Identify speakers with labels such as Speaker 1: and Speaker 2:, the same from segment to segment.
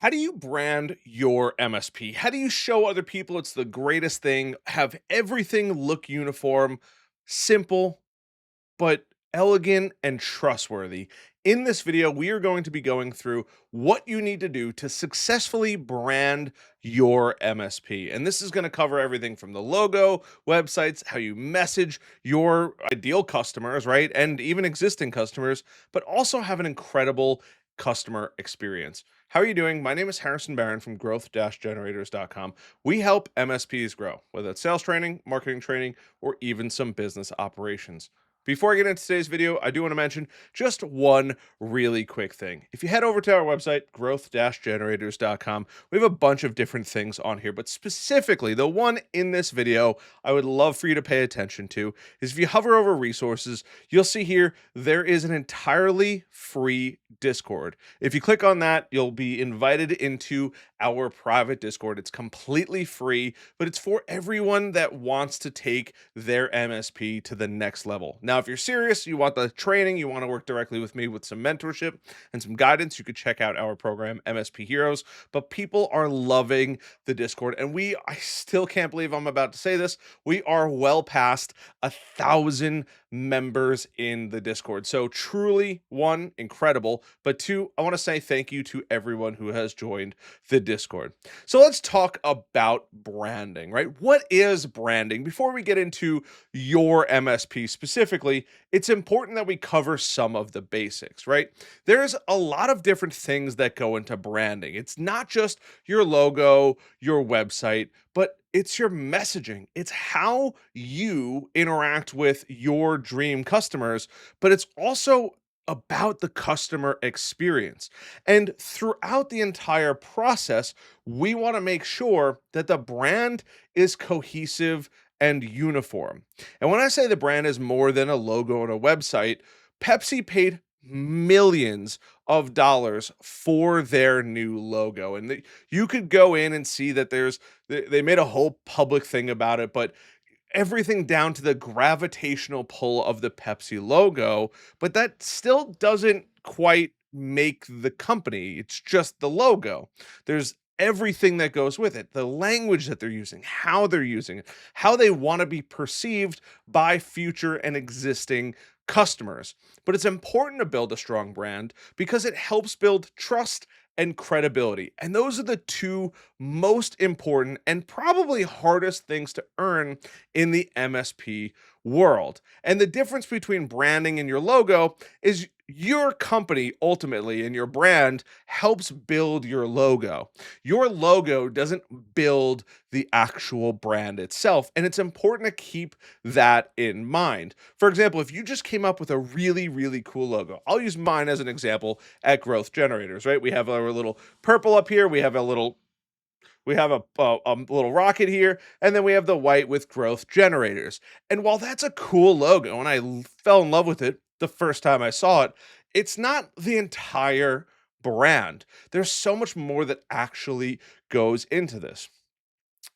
Speaker 1: How do you brand your MSP? How do you show other people it's the greatest thing? Have everything look uniform, simple, but elegant and trustworthy. In this video, we are going to be going through what you need to do to successfully brand your MSP. And this is going to cover everything from the logo, websites, how you message your ideal customers, right? And even existing customers, but also have an incredible customer experience. How are you doing? My name is Harrison Barron from growth-generators.com. We help MSPs grow, whether it's sales training, marketing training, or even some business operations. Before I get into today's video, I do want to mention just one really quick thing. If you head over to our website, growth-generators.com, we have a bunch of different things on here, but specifically the one in this video I would love for you to pay attention to is if you hover over resources, you'll see here there is an entirely free Discord. If you click on that, you'll be invited into our private Discord. It's completely free, but it's for everyone that wants to take their MSP to the next level. Now, if you're serious, you want the training, you want to work directly with me with some mentorship and some guidance, you could check out our program, MSP Heroes. But people are loving the Discord, and I still can't believe I'm about to say this. We are well past 1,000 members in the Discord. So truly, one, incredible, but two, I want to say thank you to everyone who has joined the Discord. So let's talk about branding, right? What is branding? Before we get into your MSP specifically, it's important that we cover some of the basics, right? There's a lot of different things that go into branding. It's not just your logo, your website, but it's your messaging. It's how you interact with your dream customers, but it's also about the customer experience. And throughout the entire process, we want to make sure that the brand is cohesive and uniform. And when I say the brand is more than a logo and a website, Pepsi paid millions of dollars for their new logo. And you could go in and see that they made a whole public thing about it, but everything down to the gravitational pull of the Pepsi logo, but that still doesn't quite make the company. It's just the logo. There's everything that goes with it, the language that they're using, how they're using it, how they want to be perceived by future and existing customers. But it's important to build a strong brand because it helps build trust and credibility. And those are the two most important and probably hardest things to earn in the MSP world. And the difference between branding and your logo is your company ultimately and your brand helps build your logo. Your logo doesn't build the actual brand itself. And it's important to keep that in mind. For example, if you just came up with a really, really cool logo, I'll use mine as an example at Growth Generators, right? We have our little purple up here. We have a little rocket here, and then we have the white with Growth Generators. And while that's a cool logo, and fell in love with it the first time I saw it, it's not the entire brand. There's so much more that actually goes into this.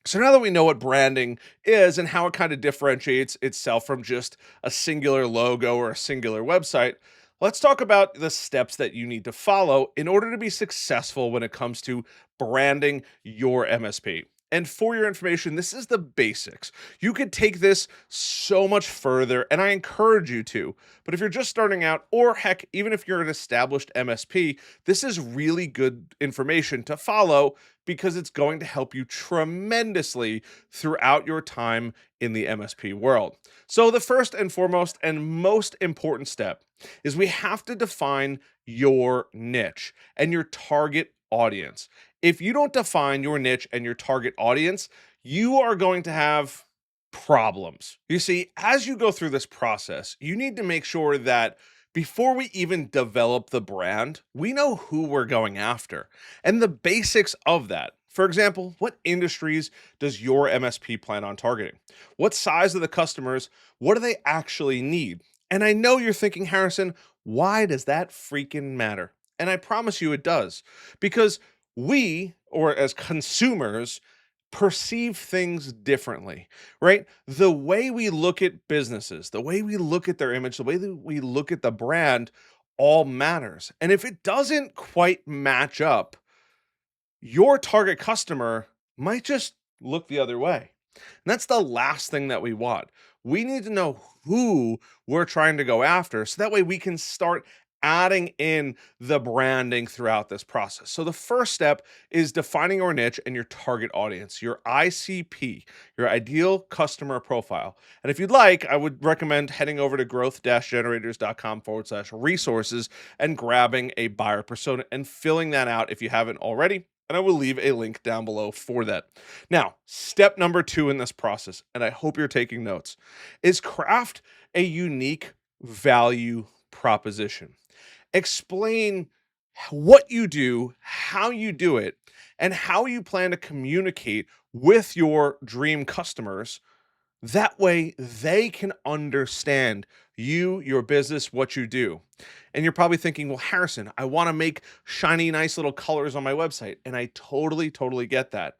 Speaker 1: So now that we know what branding is and how it kind of differentiates itself from just a singular logo or a singular website, let's talk about the steps that you need to follow in order to be successful when it comes to branding your MSP. And for your information, this is the basics. You could take this so much further, and I encourage you to. But if you're just starting out, or heck, even if you're an established MSP, this is really good information to follow because it's going to help you tremendously throughout your time in the MSP world. So, the first and foremost and most important step is we have to define your niche and your target audience. If you don't define your niche and your target audience, you are going to have problems. You see, as you go through this process, you need to make sure that before we even develop the brand, we know who we're going after and the basics of that. For example, what industries does your MSP plan on targeting? What size of the customers? What do they actually need? And I know you're thinking, Harrison, why does that freaking matter? And I promise you it does. Because we, or as consumers, perceive things differently, right? The way we look at businesses, the way we look at their image, the way that we look at the brand all matters. And if it doesn't quite match up, your target customer might just look the other way. And that's the last thing that we want. We need to know who we're trying to go after so that way we can start adding in the branding throughout this process. So the first step is defining your niche and your target audience, your ICP, your ideal customer profile. And if you'd like, I would recommend heading over to growth-generators.com/resources and grabbing a buyer persona and filling that out if you haven't already. And I will leave a link down below for that. Now, step number 2 in this process, and I hope you're taking notes, is craft a unique value proposition. Explain what you do, how you do it, and how you plan to communicate with your dream customers. That way they can understand you, your business, what you do. And you're probably thinking, well, Harrison, I want to make shiny, nice little colors on my website. And I totally get that.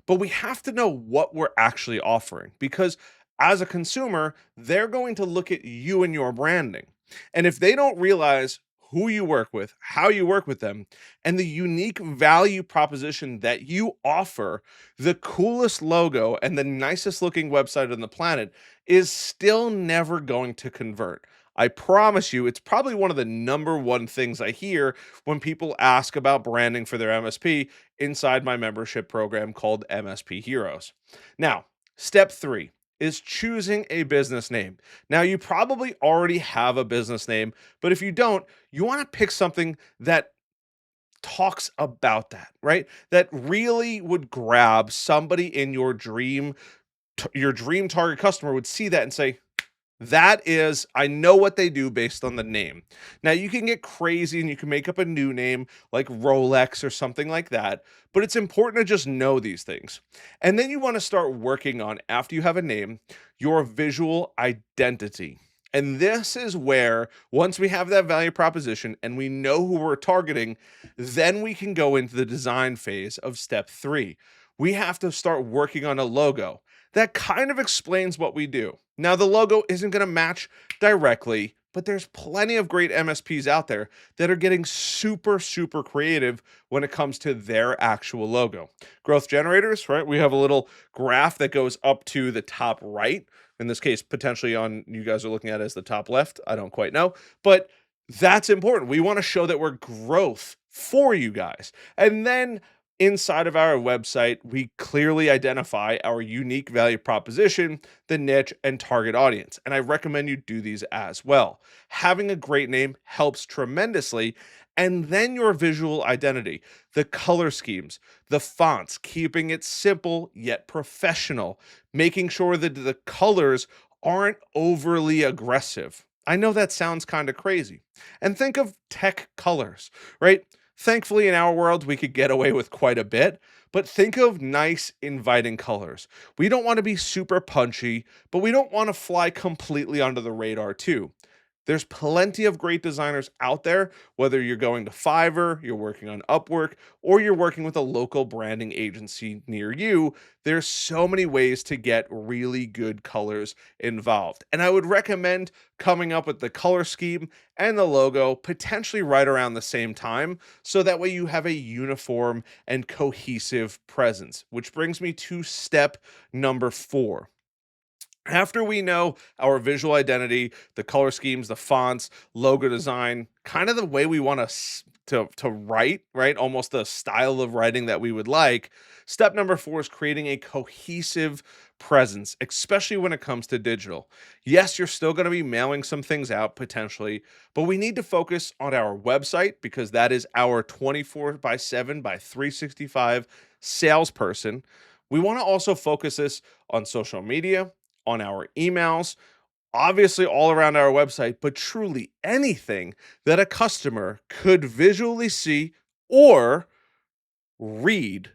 Speaker 1: But we have to know what we're actually offering because as a consumer, they're going to look at you and your branding. And if they don't realize who you work with, how you work with them, and the unique value proposition that you offer, the coolest logo and the nicest looking website on the planet is still never going to convert. I promise you, it's probably one of the number one things I hear when people ask about branding for their MSP inside my membership program called MSP Heroes. Now, step 3 is choosing a business name. Now, you probably already have a business name, but if you don't, you want to pick something that talks about that, right? That really would grab somebody in your dream target customer would see that and say, that is, I know what they do based on the name. Now, you can get crazy and you can make up a new name like Rolex or something like that, but it's important to just know these things. And then you want to start working on, after you have a name, your visual identity. And this is where, once we have that value proposition and we know who we're targeting, then we can go into the design phase of step 3. We have to start working on a logo that kind of explains what we do. Now, the logo isn't going to match directly, but there's plenty of great MSPs out there that are getting super creative when it comes to their actual logo. Growth generators, right? We have a little graph that goes up to the top right. In this case, potentially on you guys are looking at it as the top left. I don't quite know, but that's important. We want to show that we're growth for you guys. And then inside of our website, we clearly identify our unique value proposition, the niche, and target audience. And I recommend you do these as well. Having a great name helps tremendously. And then your visual identity, the color schemes, the fonts, keeping it simple yet professional, making sure that the colors aren't overly aggressive. I know that sounds kind of crazy. And think of tech colors, right? Thankfully, in our world, we could get away with quite a bit, but think of nice, inviting colors. We don't want to be super punchy, but we don't want to fly completely under the radar, too. There's plenty of great designers out there, whether you're going to Fiverr, you're working on Upwork, or you're working with a local branding agency near you. There's so many ways to get really good colors involved. And I would recommend coming up with the color scheme and the logo potentially right around the same time, so that way you have a uniform and cohesive presence, which brings me to step number 4. After we know our visual identity, the color schemes, the fonts, logo design, kind of the way we want to write, right? Almost the style of writing that we would like. Step number 4 is creating a cohesive presence, especially when it comes to digital. Yes, you're still going to be mailing some things out potentially, but we need to focus on our website because that is our 24 by 7 by 365 salesperson. We want to also focus this on social media, on our emails, obviously all around our website, but truly anything that a customer could visually see or read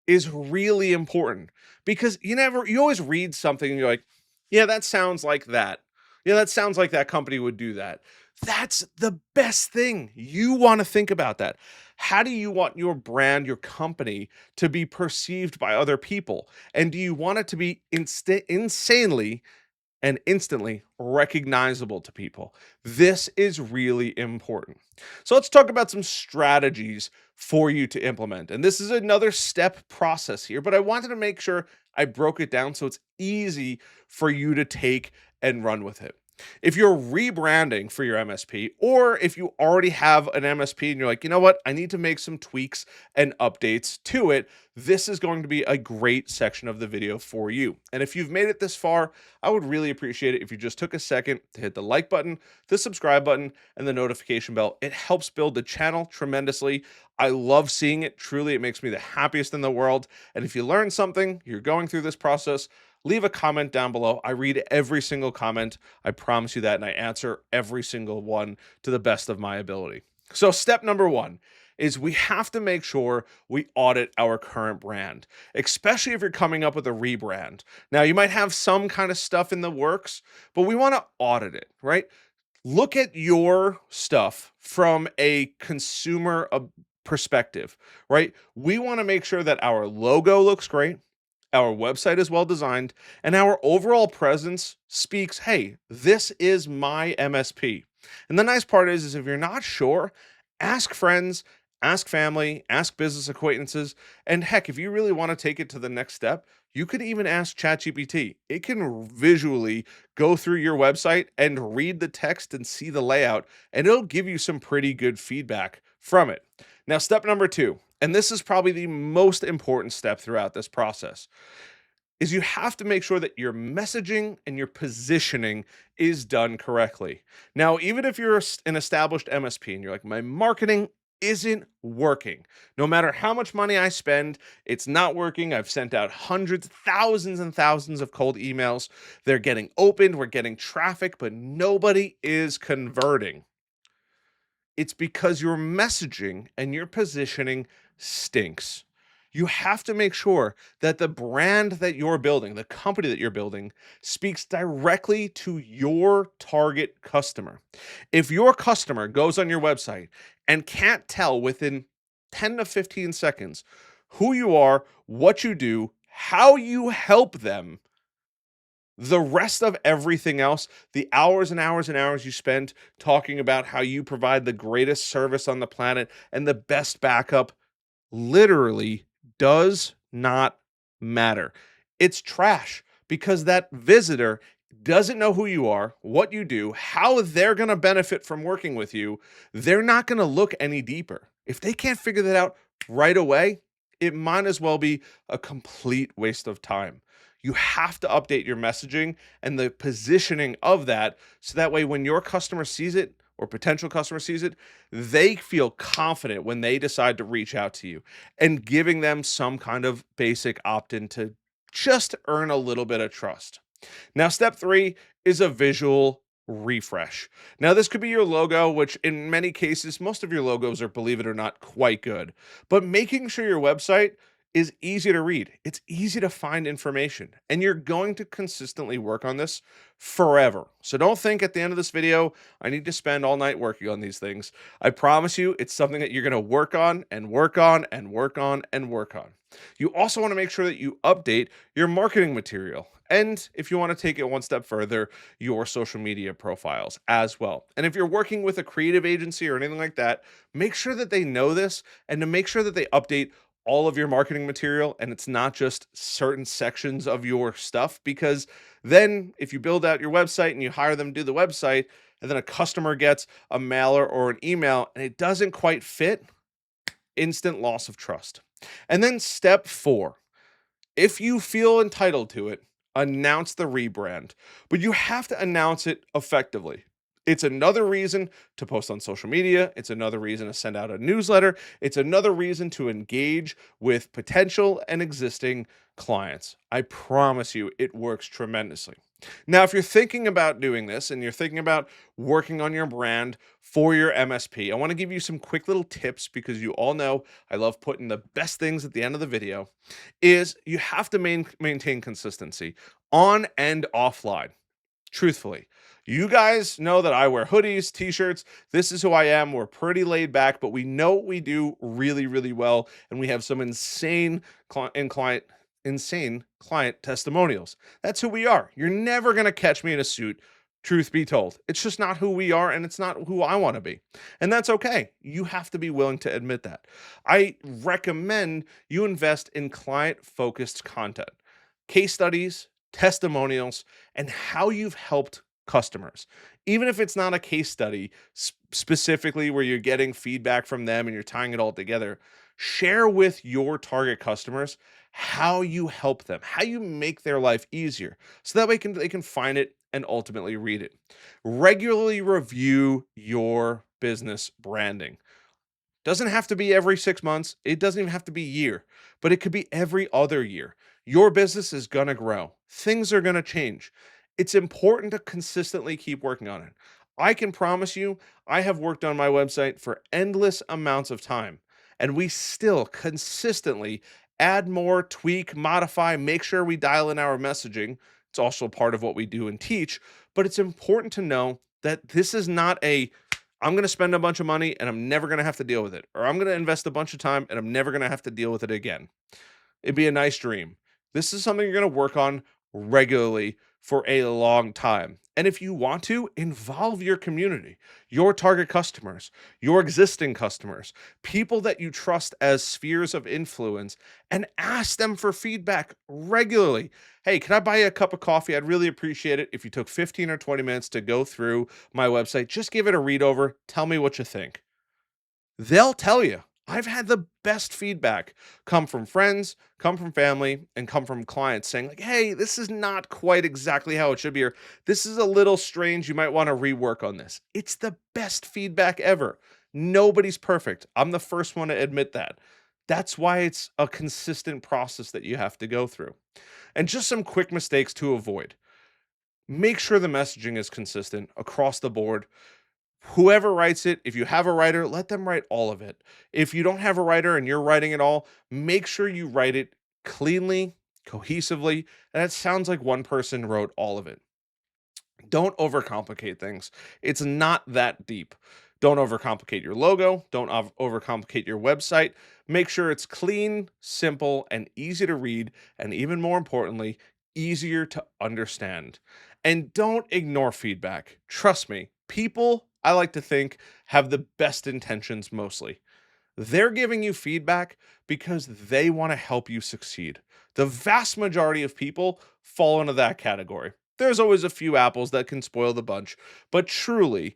Speaker 1: is really important because you always read something and you're like, yeah, that sounds like that. Yeah, that sounds like that company would do that. That's the best thing. You want to think about that. How do you want your brand, your company to be perceived by other people? And do you want it to be insanely and instantly recognizable to people. This is really important. So let's talk about some strategies for you to implement. And this is another step process here, but I wanted to make sure I broke it down so it's easy for you to take and run with it. If you're rebranding for your MSP, or if you already have an MSP and you're like, you know what, I need to make some tweaks and updates to it, this is going to be a great section of the video for you. And if you've made it this far, I would really appreciate it if you just took a second to hit the like button, the subscribe button, and the notification bell. It helps build the channel tremendously. I love seeing it. Truly, it makes me the happiest in the world. And if you learn something, you're going through this process, leave a comment down below. I read every single comment. I promise you that, and I answer every single one to the best of my ability. So step number one is we have to make sure we audit our current brand, especially if you're coming up with a rebrand. Now, you might have some kind of stuff in the works, but we want to audit it, right? Look at your stuff from a consumer perspective, right? We want to make sure that our logo looks great, our website is well designed, and our overall presence speaks, hey, this is my MSP. And the nice part is if you're not sure, ask friends, ask family, ask business acquaintances, and heck, if you really want to take it to the next step, you could even ask ChatGPT. It can visually go through your website and read the text and see the layout, and it'll give you some pretty good feedback from it. Now, step number two, and this is probably the most important step throughout this process, is you have to make sure that your messaging and your positioning is done correctly. Now, even if you're an established MSP and you're like, my marketing isn't working. No matter how much money I spend, it's not working. I've sent out hundreds, thousands, and thousands of cold emails. They're getting opened, we're getting traffic, but nobody is converting. It's because your messaging and your positioning stinks. You have to make sure that the brand that you're building, the company that you're building, speaks directly to your target customer. If your customer goes on your website and can't tell within 10 to 15 seconds who you are, what you do, how you help them, the rest of everything else, the hours and hours and hours you spent talking about how you provide the greatest service on the planet and the best backup, literally does not matter. It's trash because that visitor doesn't know who you are, what you do, how they're going to benefit from working with you. They're not going to look any deeper. If they can't figure that out right away, it might as well be a complete waste of time. You have to update your messaging and the positioning of that so that way when your customer sees it or potential customer sees it, they feel confident when they decide to reach out to you, and giving them some kind of basic opt-in to just earn a little bit of trust. Now, step three is a visual refresh. Now, this could be your logo, which in many cases, most of your logos are, believe it or not, quite good. But making sure your website is easy to read, it's easy to find information, and you're going to consistently work on this forever. So don't think at the end of this video, I need to spend all night working on these things. I promise you, it's something that you're going to work on and work on and work on and work on. You also want to make sure that you update your marketing material. And if you want to take it one step further, your social media profiles as well. And if you're working with a creative agency or anything like that, make sure that they know this and to make sure that they update all of your marketing material and it's not just certain sections of your stuff, because then if you build out your website and you hire them to do the website and then a customer gets a mailer or an email and it doesn't quite fit, instant loss of trust. And then step four, if you feel entitled to it, announce the rebrand, but you have to announce it effectively. It's another reason to post on social media. It's another reason to send out a newsletter. It's another reason to engage with potential and existing clients. I promise you, it works tremendously. Now, if you're thinking about doing this and you're thinking about working on your brand for your MSP, I want to give you some quick little tips because you all know I love putting the best things at the end of the video. Is you have to maintain consistency on and offline. Truthfully, you guys know that I wear hoodies, t-shirts. This is who I am. We're pretty laid back, but we know what we do really, really well. And we have some insane client insane client testimonials. That's who we are. You're never going to catch me in a suit. Truth be told, it's just not who we are, and it's not who I want to be. And that's okay. You have to be willing to admit that. I recommend you invest in client focused content, case studies, testimonials, and how you've helped customers. Even if it's not a case study specifically where you're getting feedback from them and you're tying it all together, share with your target customers how you help them, how you make their life easier, so that way they can find it and ultimately read it. Regularly review your business branding. Doesn't have to be every 6 months, it doesn't even have to be a year, but it could be every other year. Your business is gonna grow. Things are gonna change. It's important to consistently keep working on it. I can promise you, I have worked on my website for endless amounts of time, and we still consistently add more, tweak, modify, make sure we dial in our messaging. It's also part of what we do and teach, but it's important to know that this is not a I'm going to spend a bunch of money and I'm never going to have to deal with it. Or I'm going to invest a bunch of time and I'm never going to have to deal with it again. It'd be a nice dream. This is something you're going to work on regularly for a long time. And if you want to, involve your community, your target customers, your existing customers, people that you trust as spheres of influence, and ask them for feedback regularly. Hey, can I buy you a cup of coffee? I'd really appreciate it if you took 15 or 20 minutes to go through my website. Just give it a read over. Tell me what you think. They'll tell you. I've had the best feedback come from friends, come from family, and come from clients saying, like, hey, this is not quite exactly how it should be, or this is a little strange. You might want to rework on this. It's the best feedback ever. Nobody's perfect. I'm the first one to admit that. That's why it's a consistent process that you have to go through. And just some quick mistakes to avoid. Make sure the messaging is consistent across the board. Whoever writes it, if you have a writer, let them write all of it. If you don't have a writer and you're writing it all, make sure you write it cleanly, cohesively, and it sounds like one person wrote all of it. Don't overcomplicate things. It's not that deep. Don't overcomplicate your logo. Don't overcomplicate your website. Make sure it's clean, simple, and easy to read. And even more importantly, easier to understand. And don't ignore feedback. Trust me, people, I like to think, have the best intentions mostly. They're giving you feedback because they want to help you succeed. The vast majority of people fall into that category. There's always a few apples that can spoil the bunch, but truly,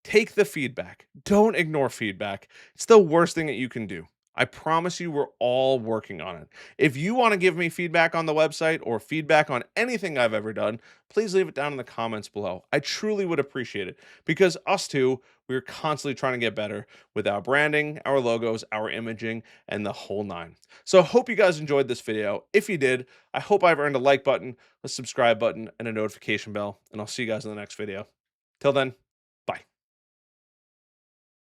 Speaker 1: take the feedback. Don't ignore feedback. It's the worst thing that you can do. I promise you, we're all working on it. If you want to give me feedback on the website or feedback on anything I've ever done, please leave it down in the comments below. I truly would appreciate it because us two, we're constantly trying to get better with our branding, our logos, our imaging, and the whole nine. So I hope you guys enjoyed this video. If you did, I hope I've earned a like button, a subscribe button, and a notification bell, and I'll see you guys in the next video. Till then.